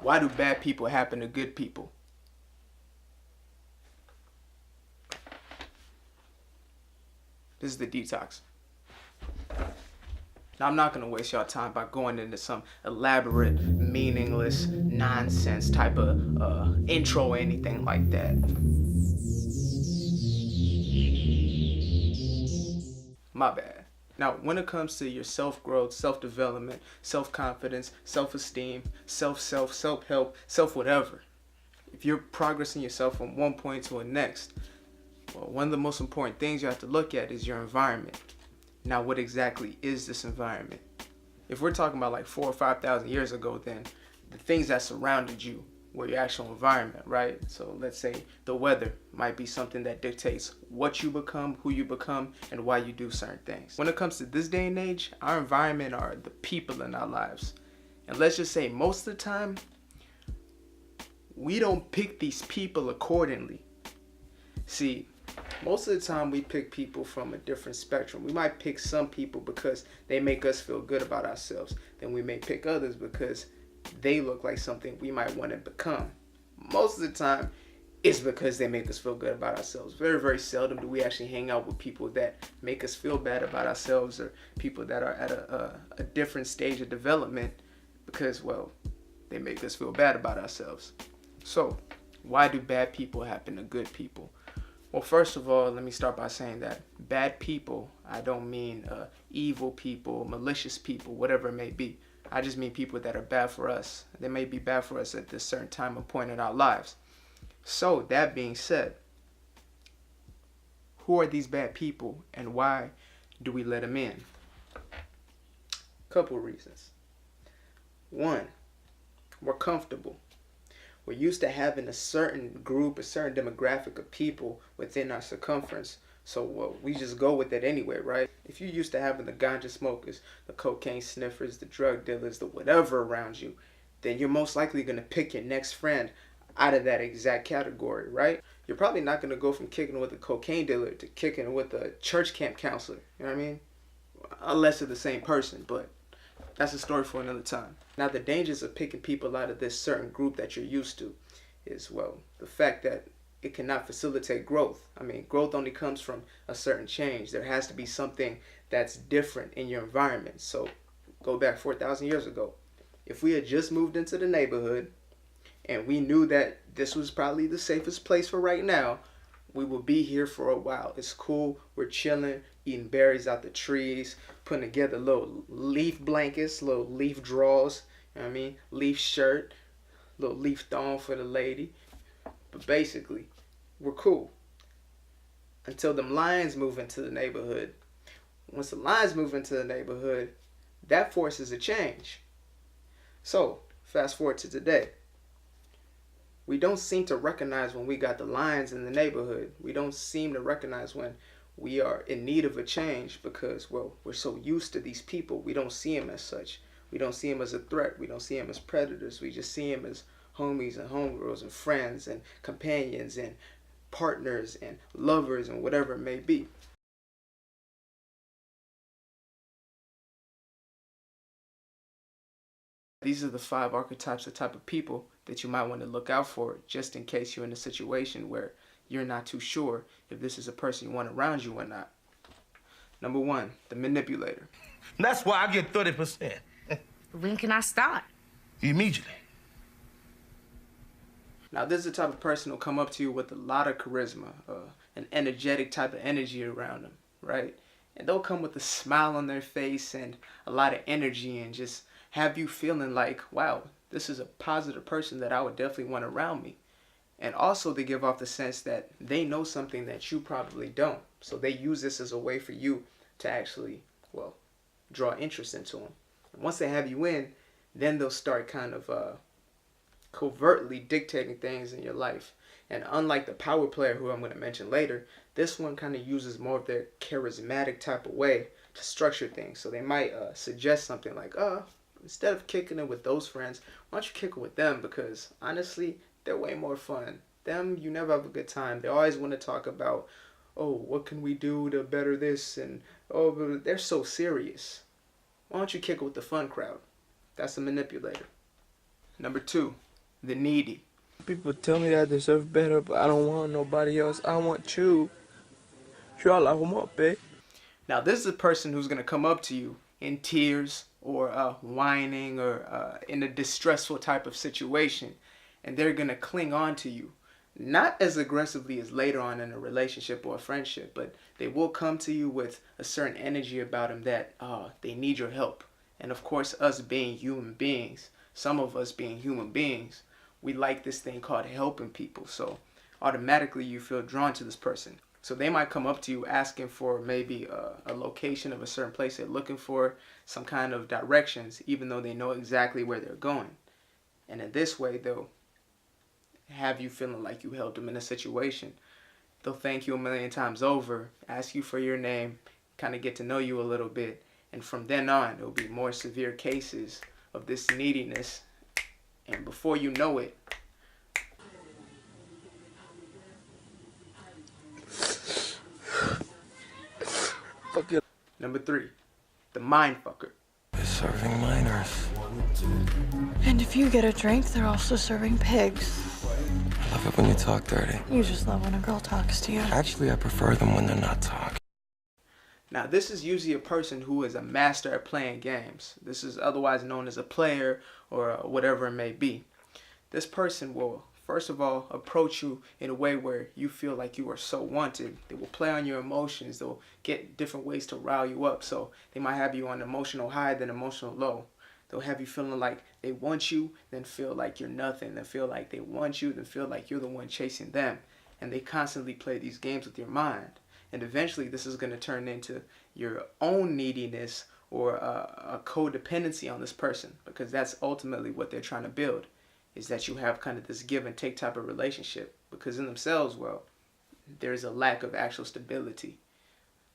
Why do bad people happen to good people? This is the Detox. Now, I'm not going to waste y'all time by going into some elaborate, meaningless, nonsense type of intro or anything like that. My bad. Now, when it comes to your self-growth, self-development, self-confidence, self-esteem, self-help, self-whatever, if you're progressing yourself from one point to the next, well, one of the most important things you have to look at is your environment. Now, what exactly is this environment? If we're talking about like 4,000 or 5,000 years ago, then the things that surrounded you were your actual environment, right? So let's say the weather might be something that dictates what you become, who you become, and why you do certain things. When it comes to this day and age, our environment are the people in our lives. And let's just say most of the time, we don't pick these people accordingly. See, most of the time we pick people from a different spectrum. We might pick some people because they make us feel good about ourselves. Then we may pick others because they look like something we might want to become. Most of the time, it's because they make us feel good about ourselves. Very, very seldom do we actually hang out with people that make us feel bad about ourselves, or people that are at a different stage of development because, well, they make us feel bad about ourselves. So, why do bad people happen to good people? Well, first of all, let me start by saying that bad people, I don't mean evil people, malicious people, whatever it may be. I just mean people that are bad for us. They may be bad for us at this certain time or point in our lives. So, that being said, who are these bad people and why do we let them in? Couple reasons. One, we're comfortable. We're used to having a certain group, a certain demographic of people within our circumference. So, well, we just go with it anyway, right? If you're used to having the ganja smokers, the cocaine sniffers, the drug dealers, the whatever around you, then you're most likely going to pick your next friend out of that exact category, right? You're probably not going to go from kicking with a cocaine dealer to kicking with a church camp counselor, you know what I mean? Unless they're the same person, but that's a story for another time. Now, the dangers of picking people out of this certain group that you're used to is, well, the fact that it cannot facilitate growth. I mean, growth only comes from a certain change. There has to be something that's different in your environment. So, go back 4,000 years ago. If we had just moved into the neighborhood and we knew that this was probably the safest place for right now, we will be here for a while. It's cool. We're chilling, eating berries out the trees, putting together little leaf blankets, little leaf drawers, you know what I mean? Leaf shirt, little leaf thong for the lady. But basically, we're cool. Until them lions move into the neighborhood. Once the lions move into the neighborhood, that forces a change. So, fast forward to today. We don't seem to recognize when we got the lions in the neighborhood. We don't seem to recognize when we are in need of a change because, well, we're so used to these people. We don't see them as such. We don't see them as a threat. We don't see them as predators. We just see them as homies and homegirls and friends and companions and partners and lovers and whatever it may be. These are the 5 archetypes of type of people that you might want to look out for just in case you're in a situation where you're not too sure if this is a person you want around you or not. Number 1, the manipulator. That's why I get 30%. When can I start? Immediately. Now, this is the type of person who'll come up to you with a lot of charisma, an energetic type of energy around them, right? And they'll come with a smile on their face and a lot of energy and just have you feeling like, wow, this is a positive person that I would definitely want around me. And also they give off the sense that they know something that you probably don't. So they use this as a way for you to actually, well, draw interest into them. And once they have you in, then they'll start kind of covertly dictating things in your life. And unlike the power player, who I'm going to mention later, this one kind of uses more of their charismatic type of way to structure things. So they might suggest something like, instead of kicking it with those friends, why don't you kick it with them? Because honestly, they're way more fun. Them, you never have a good time. They always want to talk about, oh, what can we do to better this? And, oh, but they're so serious. Why don't you kick it with the fun crowd? That's a manipulator. Number 2, the needy. People tell me that I deserve better, but I don't want nobody else. I want you. Je suis à la babe. Now, this is a person who's going to come up to you in tears or whining or in a distressful type of situation, and they're going to cling on to you. Not as aggressively as later on in a relationship or a friendship, but they will come to you with a certain energy about them that they need your help. And of course, us being human beings, some of us being human beings, we like this thing called helping people. So automatically you feel drawn to this person. So they might come up to you asking for maybe a location of a certain place they're looking for, some kind of directions, even though they know exactly where they're going. And in this way, they'll have you feeling like you helped them in a situation. They'll thank you a million times over, ask you for your name, kind of get to know you a little bit. And from then on, there'll be more severe cases of this neediness. And before you know it, Fuck it. Number 3, the mind fucker. They're serving minors. And if you get a drink, they're also serving pigs. I love it when you talk dirty. You just love when a girl talks to you. Actually, I prefer them when they're not talking. Now, this is usually a person who is a master at playing games. This is otherwise known as a player or whatever it may be. This person will, first of all, approach you in a way where you feel like you are so wanted. They will play on your emotions. They'll get different ways to rile you up. So they might have you on emotional high, then emotional low. They'll have you feeling like they want you, then feel like you're nothing. Then feel like they want you, then feel like you're the one chasing them. And they constantly play these games with your mind. And eventually this is going to turn into your own neediness or a codependency on this person, because that's ultimately what they're trying to build, is that you have kind of this give and take type of relationship, because in themselves, well, there's a lack of actual stability.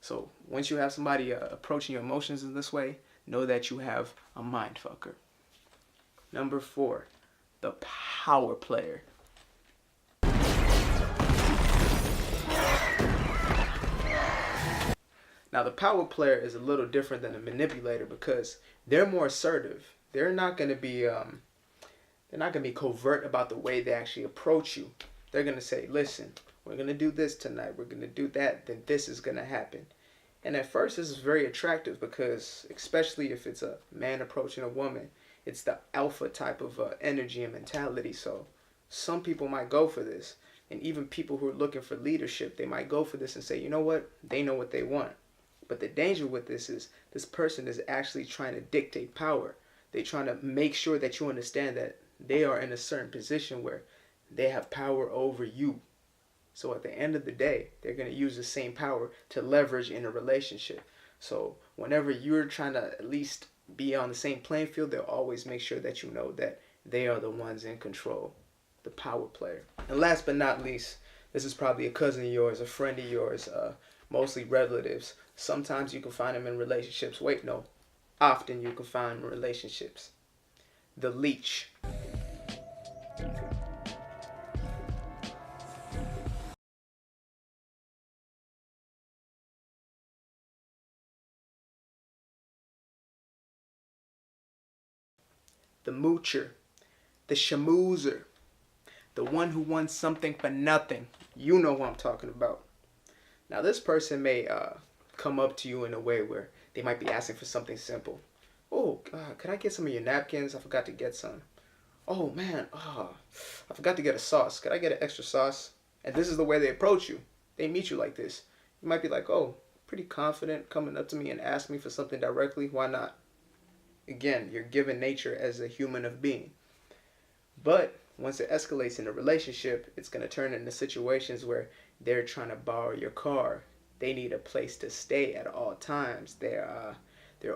So once you have somebody approaching your emotions in this way, know that you have a mind fucker. Number 4, the power player. Now, the power player is a little different than a manipulator because they're more assertive. They're not going to be covert about the way they actually approach you. They're going to say, listen, we're going to do this tonight. We're going to do that. Then this is going to happen. And at first, this is very attractive because, especially if it's a man approaching a woman, it's the alpha type of energy and mentality. So some people might go for this. And even people who are looking for leadership, they might go for this and say, you know what? They know what they want. But the danger with this is this person is actually trying to dictate power. They're trying to make sure that you understand that they are in a certain position where they have power over you. So at the end of the day, they're going to use the same power to leverage in a relationship. So whenever you're trying to at least be on the same playing field, they'll always make sure that you know that they are the ones in control, the power player. And last but not least, this is probably a cousin of yours, a friend of yours, mostly relatives. Sometimes you can find them in relationships. Wait, no. Often you can find them in relationships. The leech. The moocher. The schmoozer. The one who wants something for nothing. You know who I'm talking about. Now, this person may come up to you in a way where they might be asking for something simple. Oh, could I get some of your napkins? I forgot to get some. Oh, man, I forgot to get a sauce. Could I get an extra sauce? And this is the way they approach you. They meet you like this. You might be like, oh, pretty confident coming up to me and asking me for something directly. Why not? Again, you're given nature as a human of being. But once it escalates in a relationship, it's going to turn into situations where they're trying to borrow your car. They need a place to stay at all times. They're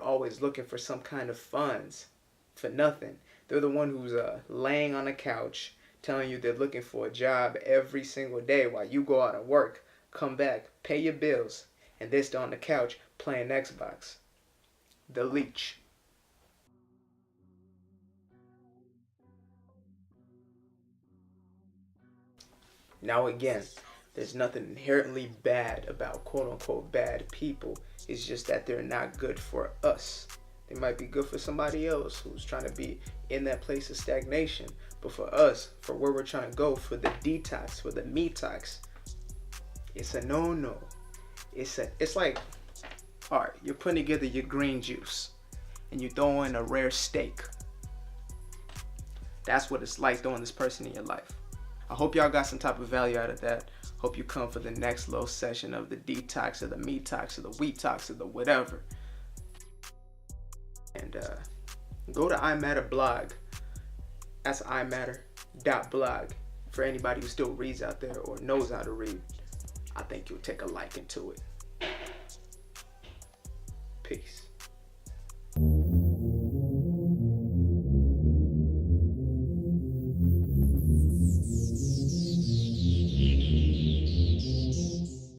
always looking for some kind of funds for nothing. They're the one who's laying on a couch telling you they're looking for a job every single day while you go out and work, come back, pay your bills, and they're still on the couch playing Xbox. The leech. Now again, there's nothing inherently bad about quote-unquote bad people. It's just that they're not good for us. They might be good for somebody else who's trying to be in that place of stagnation. But for us, for where we're trying to go, for the detox, for the me-tox, it's a no-no. It's like, all right, you're putting together your green juice and you throw in a rare steak. That's what it's like throwing this person in your life. I hope y'all got some type of value out of that. Hope you come for the next little session of the detox or the me-tox or the we-tox or the whatever. And go to iMatter blog. That's iMatter.blog. For anybody who still reads out there or knows how to read, I think you'll take a liking to it. Peace.